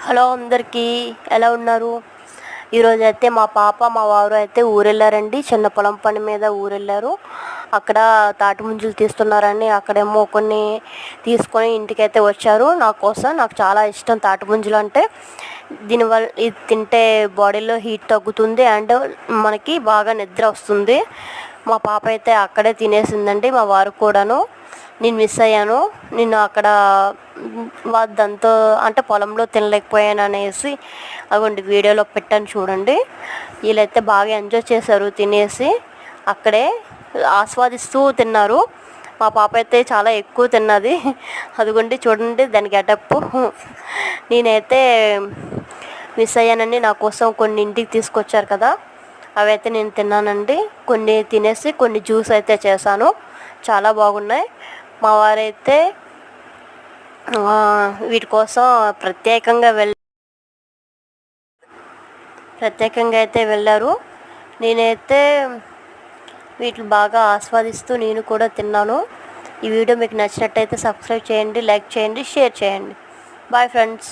Hello అందరికీ, ఎలా ఉన్నారు? ఈరోజైతే మా పాప మా వారు అయితే ఊరెళ్ళారండి. చిన్న పొలం పని మీద ఊరెళ్ళారు. అక్కడ తాటి ముంజలు తీస్తున్నారని అక్కడేమో కొన్ని తీసుకొని ఇంటికైతే వచ్చారు. నాకు చాలా ఇష్టం తాటి ముంజలు అంటే. దీనివల్ల ఇది తింటే బాడీలో హీట్ తగ్గుతుంది అండ్ మనకి బాగా నిద్ర వస్తుంది. మా పాప అయితే అక్కడే తినేసిందండి, మా వారు కూడాను. నేను మిస్ అయ్యాను. నేను అక్కడ దాంతో అంటే పొలంలో తినలేకపోయాను అనేసి అదిగోండి వీడియోలో పెట్టాను చూడండి. వీళ్ళైతే బాగా ఎంజాయ్ చేశారు తినేసి, అక్కడే ఆస్వాదిస్తూ తిన్నారు. మా పాప అయితే చాలా ఎక్కువ తిన్నది. అదిగోండి చూడండి దాని గెటప్. నేనైతే మిస్ అయ్యానండి. నా కోసం కొన్ని ఇంటికి తీసుకొచ్చారు కదా, అవైతే నేను తిన్నానండి. కొన్ని తినేసి కొన్ని జ్యూస్ అయితే చేశాను, చాలా బాగున్నాయి. మా వారైతే వీటి కోసం ప్రత్యేకంగా అయితే వెళ్ళారు. నేనైతే వీటిని బాగా ఆస్వాదిస్తూ నేను కూడా తిన్నాను. ఈ వీడియో మీకు నచ్చినట్టయితే సబ్స్క్రైబ్ చేయండి, లైక్ చేయండి, షేర్ చేయండి. Bye friends.